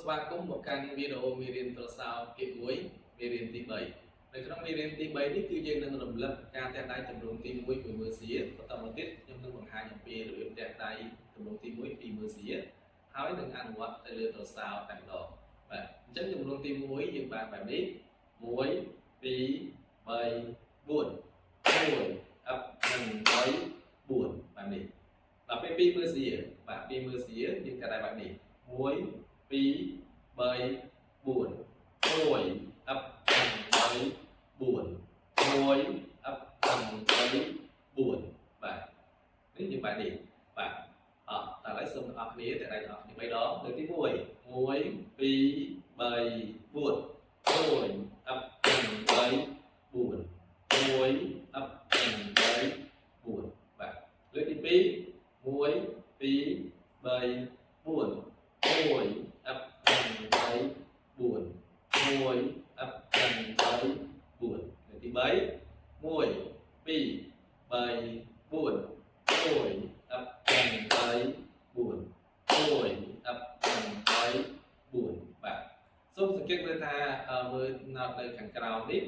ស្វាគមន៍មកកាន់វីដេអូមេរៀនទូរស័ព្ទភាគ1មេរៀនទី3នៅក្នុងមេរៀនទី3នេះគឺយើងនឹងរំលឹកការទះដៃទម្រង់ទី1ពីមើលសៀបន្តមកទៀតខ្ញុំនឹងបង្ហាញអំពីរបៀបទះដៃទម្រង់ទី1ពីមើលសៀហើយនឹងអនុវត្តទៅលើទូរស័ព្ទតែម្ដងបាទអញ្ចឹងទម្រង់ទី1យើងបានបែបនេះ1 2 3 4 1អឹបនិង3 4បែបនេះដល់ពេល2មើលសៀបាទ2មើលសៀយើងតែបែបនេះ1 2 3 4 1អឹបនិង3 4 1អឹបនិង3 4បាទនេះយើងបែបនេះបាទតែឥឡូវសូមអ្នកគ្នាតែដៃអ្នកគ្នា3ដងលើកទី1 1 2 3 4 1អឹបនិង3 4 1អឹបនិង3 4បាទលើកទី2 1 2 3 4 1អឹបនិង3 4 1អឹបនិង3 4លើកទី3 1 2 3 4 1អឹបនិង3 4 1អឹបនិង3 4បាទសូមសង្កេតមើលថាមើលនៅខាងក្រោមនេះ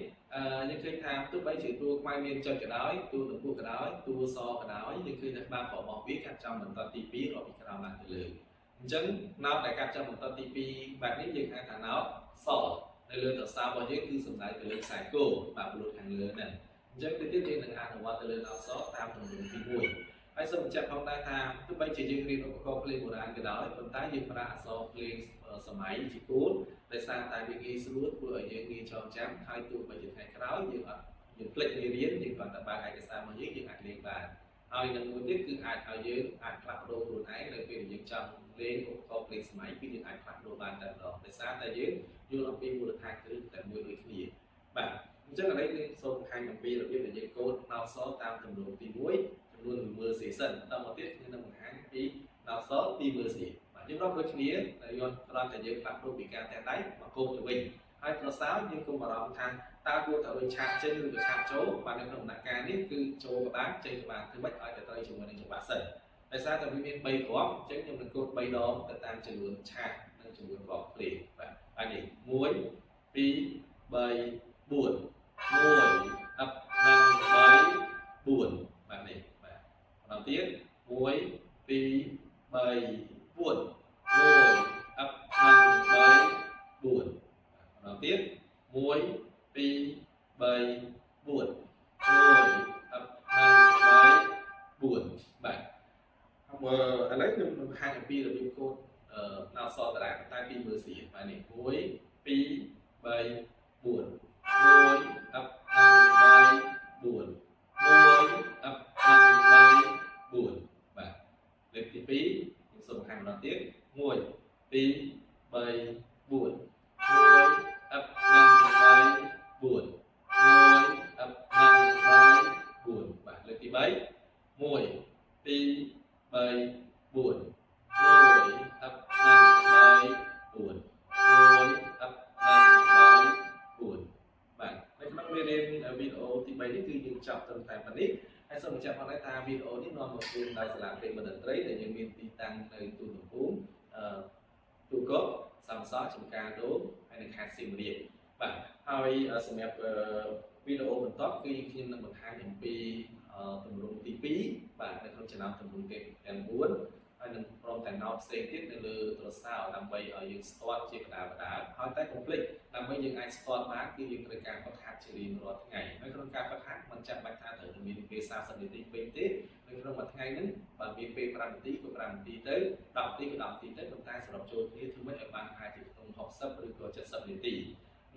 យើងឃើញថាទោះបីជាតួខ្មៅមានចុចក៏ដោយតួទំពោះក៏ដោយតួសក៏ដោយយើងឃើញថាក្បាលរបស់វាកាត់ចំបន្តទី2រាប់ពីក្រោមឡើងទៅលើអញ្ចឹងណោតដែលកាត់ចំបន្តទី2បែបនេះយើងហៅថាណោតសនៅលើទូរស័ព្ទរបស់យើងគឺសំដៅទៅលើខ្សែគោបាទប្លូតខាងលើហ្នឹងអញ្ចឹងទៅទៀតយើងនឹងអនុវត្តទៅលើណោតសតាមទម្រង់ទី1ហើយសូមបញ្ជាក់ផងដែរថាទោះបីជាយើងរៀនឧបករណ៍ភ្លេងបុរាណក៏ដោយប៉ុន្តែយើងប្រើអក្សរភ្លេងសម័យជាគោលដោយសារតែវាងាយស្រួលធ្វើឲ្យយើងងាយចងចាំហើយទោះបីជាថ្ងៃក្រោយយើងភ្លេចមេរៀនយើងគ្រាន់តែបើកឯកសាររបស់យើងអាចលេងបានហើយនឹងមួយទៀតគឺអាចឲ្យយើងអាចផ្លាស់ប្ដូរខ្លួនឯងនៅពេលដែលយើងចង់លេងឧបករណ៍ភ្លេងសម័យគឺយើងអាចផ្លាស់ប្ដូរបានតែម្ដងដោយសារតែយើងយល់អំពីមូលដ្ឋានគ្រឹះតែមួយដូចគ្នាបាទអញ្ចឹងឥឡូវយើងសូមបង្ហាញអំពីរបៀបដែលយើងកូដណោតសតាមទម្រង់ទី1ចំនួនមើលសេសិនបន្តមកទៀតខ្ញុំនឹងបង្ហាញពីណោតសពីមើលសេបាទយើងរាប់ដូចគ្នាតែយើងគ្រាន់តែយើងផ្លាស់ប្ដូរពីការទះដៃមកគោលទៅវិញហើយប្រសើរយើងកុំបារម្ភថាតើគួរតែរុញឆាកចេញឬក៏ឆាកចូលបាទនៅក្នុងដំណាក់កាលនេះគឺចូលក៏បានចេញក៏បានគឺមិនឲ្យតែត្រូវជាមួយនឹងចង្វាក់សិនដោយសារតែវាមាន3គ្រាប់អញ្ចឹងខ្ញុំនឹងកូដ3ដងទៅតាមចំនួនឆាកនិងចំនួនគ្រាប់ភ្លេងបាទហើយនេះ1 2 3 4 1អឹបនិង3 4បាទនេះបាទបន្តទៀត1 2 3 4 1អឹបនិង3 4បន្តទៀត1 2 3 4 1អឹបនិង3 4បាទឥឡូវខ្ញុំនឹងបង្ហាញអំពីរបៀបកូដណោតសតារាងតែពីមើលសៀបាទនេះ1 2 3 4 1អឹបនិង3 4 1អឹបនិង3 4បាទលេខទី2ខ្ញុំសូមបង្ហាញម្ដងទៀត1 2 3 4 1អឹបនិង3 4 1អឹបនិង3 4បាទលើកទី3 1 2 3 4 1អឹបនិង3 4 1អឹបនិង3 4បាទនៅក្នុងមេរៀនវីដេអូទី3នេះគឺយើងចប់ត្រឹមតែប៉ុណ្នេះហើយសូមបញ្ជាក់ផងដែរថាវីដេអូនេះនាំមកជូនដោយសាលាពេទ្យបណ្ឌិតត្រីដែលយើងមានទីតាំងនៅទូទំពូមទូកកសំសរចំការដូងហើយនៅខេត្តសៀមរាបបាទហើយសម្រាប់វីដេអូបន្តគឺខ្ញុំនឹងបង្ហាញអំពីទម្រង់ទី2បាទនៅក្នុងចំណោមទម្រង់ទាំង4ហើយនឹងព្រមទាំងណោតផ្សេងទៀតនៅលើទូរស័ព្ទដើម្បីឲ្យយើងស្ទាត់ជាបដាហើយតែកុំភ្លេចដើម្បីយើងអាចស្ទាត់បានគឺយើងត្រូវការហ្វឹកហាត់ជារៀងរាល់ថ្ងៃហើយក្នុងការហ្វឹកហាត់មិនចាំបាច់ថាត្រូវតែមានពេល30នាទីពេកទេនៅក្នុងមួយថ្ងៃហ្នឹងបើមានពេល5នាទីក៏5នាទីទៅ10នាទីក៏10នាទីទៅប៉ុន្តែសរុបចូលគ្នាធ្វើម៉េចឲ្យបានអាចជាក្នុង60ឬក៏70នាទី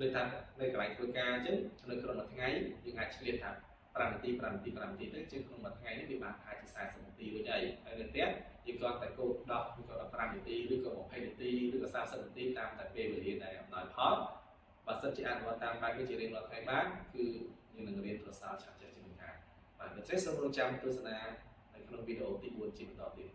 នៅថានៅកន្លែងធ្វើការអញ្ចឹងនៅក្នុងមួយថ្ងៃយើងអាចឆ្លៀតថា5នាទី5នាទី5នាទីទៅជាងក្នុងមួយថ្ងៃនេះវាបានអាចជា40នាទីរួចហើយហើយនៅផ្ទះយើងគាត់តែកូដ10ឬក៏15នាទីឬក៏20នាទីឬក៏30នាទីតាមតែពេលវេលាដែលអំណោយផលបើសិនជាអនុវត្តតាមបែបនេះជារៀងរាល់ថ្ងៃបានគឺយើងនឹងរៀនប្រសើរឆាប់ៗជាមិនខានបាទដូច្នេះសូមរងចាំទស្សនានៅក្នុងវីដេអូទី4ជាបន្តទៀត